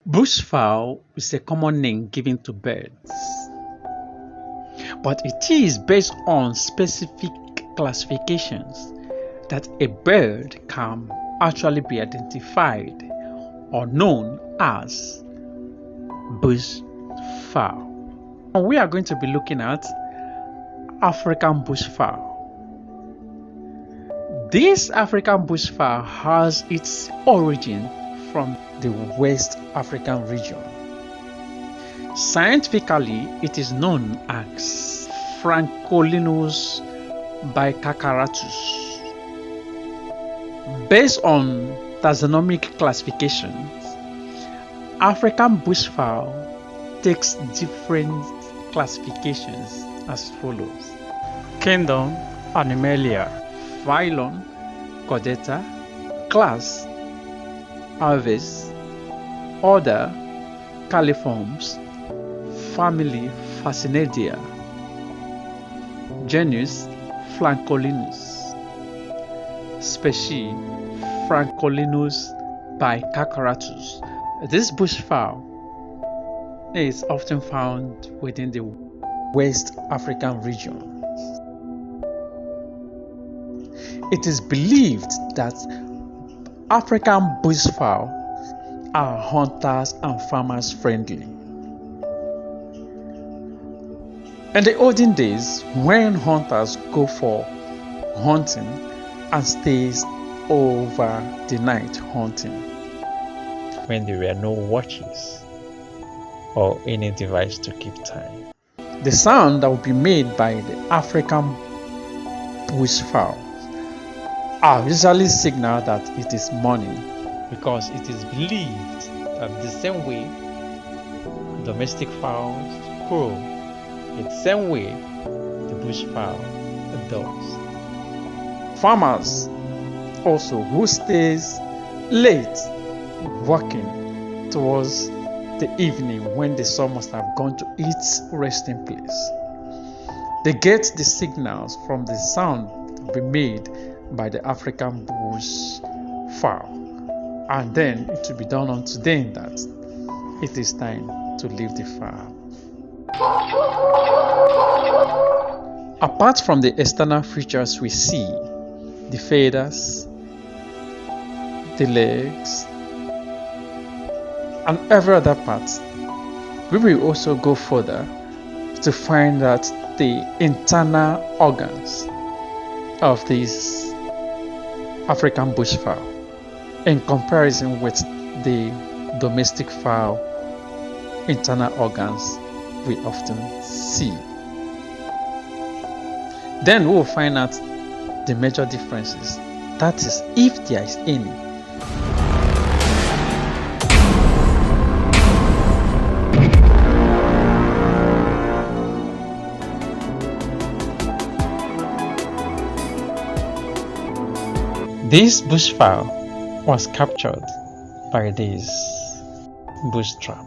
Bushfowl is a common name given to birds, but it is based on specific classifications that a bird can actually be identified or known as bushfowl. We are going to be looking at African bushfowl. This African bushfowl has its origin from the West African region. Scientifically, it is known as Francolinus bicacaratus. Based on taxonomic classifications, African bushfowl takes different classifications as follows: Kingdom Animalia, Phylum Chordata, Class Aves, Order Califorms, Family Fascinadia, Genus Francolinus, Species Francolinus bicacaratus. This bushfowl is often found within the West African region. It is believed that African bushfowl are hunters and farmers friendly. In the olden days, when hunters go for hunting and stays over the night hunting, when there were no watches or any device to keep time, the sound that would be made by the African bushfowl are usually signal that it is morning, because it is believed that the same way domestic fowls crow, it's the same way the bushfowl does. Farmers also who stays late working towards the evening when the sun must have gone to its resting place, they get the signals from the sound to be made by the African bushfowl, and then it will be done unto them that it is time to leave the farm. Apart from the external features we see, the feathers, the legs, and every other part, we will also go further to find that the internal organs of this African bushfowl, in comparison with the domestic fowl internal organs we often see. Then we will find out the major differences, that is, if there is any. This bushfowl was captured by this bush trap.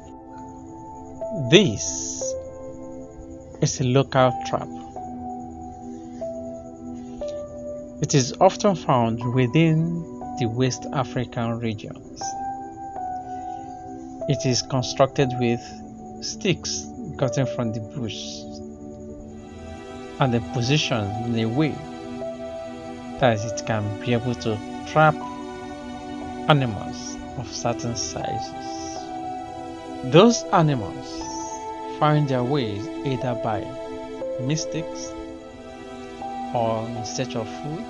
This is a local trap. It is often found within the West African regions. It is constructed with sticks gotten from the bush and then positioned in a way that it can be able to trap animals of certain sizes. Those animals find their ways either by mistakes or in search of food,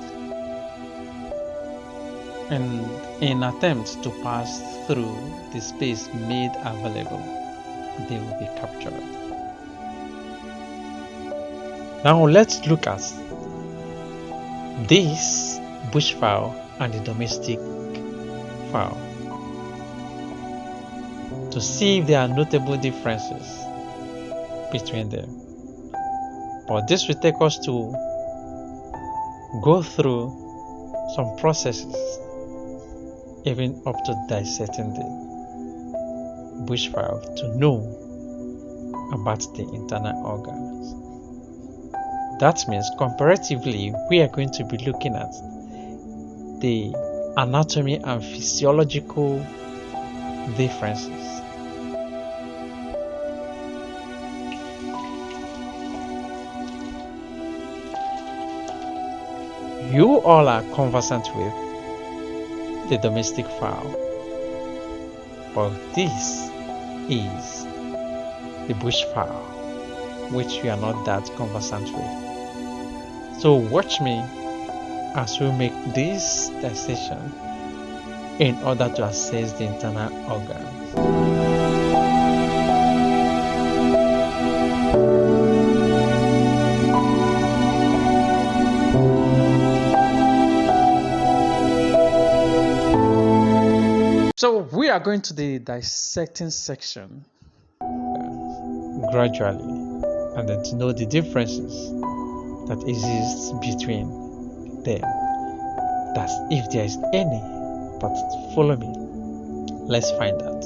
and in attempt to pass through the space made available, they will be captured. Now let's look at this bushfowl and the domestic fowl to see if there are notable differences between them. But this will take us to go through some processes, even up to dissecting the bushfowl to know about the internal organs. That means comparatively, we are going to be looking at the anatomy and physiological differences you all are conversant with the domestic fowl, but this is the bush fowl, which we are not that conversant with. So watch me as we make this dissection in order to assess the internal organs. So we are going to the dissecting section gradually, and then to know the differences that exist between them. That's if there is any, but follow me. Let's find out.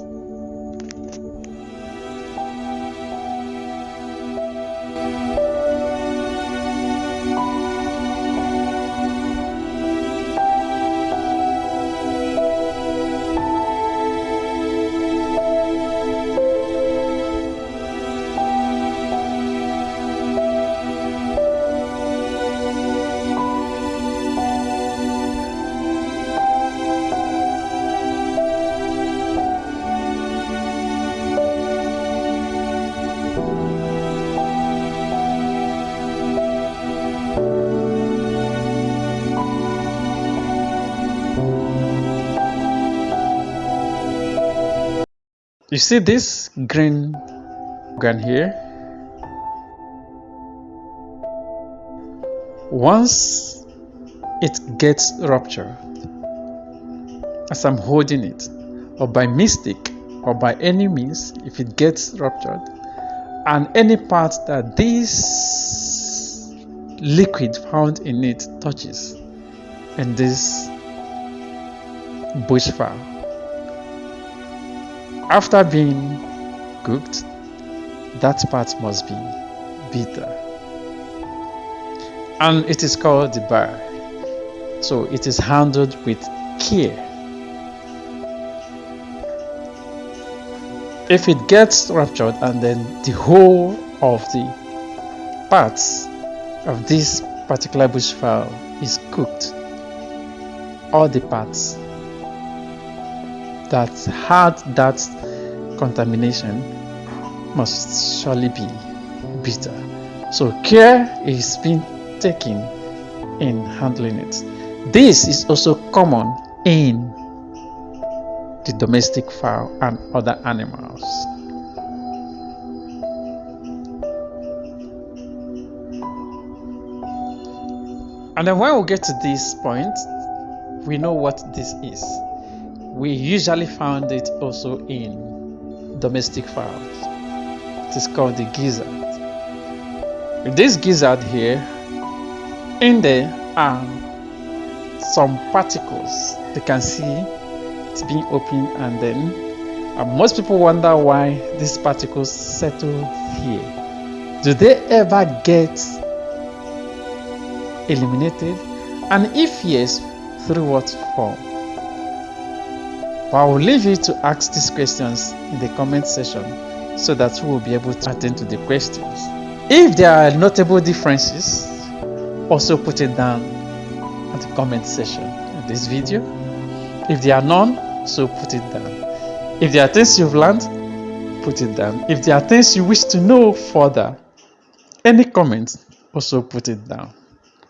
You see this green organ here? Once it gets ruptured, as I'm holding it, or by mistake, or by any means, if it gets ruptured, and any part that this liquid found in it touches, and this bushfowl, after being cooked, that part must be bitter, and it is called the bar. So it is handled with care. If it gets ruptured and then the whole of the parts of this particular bushfowl is cooked, all the parts that had that contamination must surely be bitter. So care is being taken in handling it. This is also common in the domestic fowl and other animals. And then when we get to this point, we know what this is. We usually found it also in domestic fowls. It is called the gizzard. With this gizzard here, in there are some particles. You can see it's being opened, and then most people wonder why these particles settle here. Do they ever get eliminated? And if yes, through what form? But I will leave you to ask these questions in the comment section so that we will be able to attend to the questions. If there are notable differences, also put it down at the comment section in this video. If there are none, so put it down. If there are things you've learned, put it down. If there are things you wish to know further, any comments, also put it down.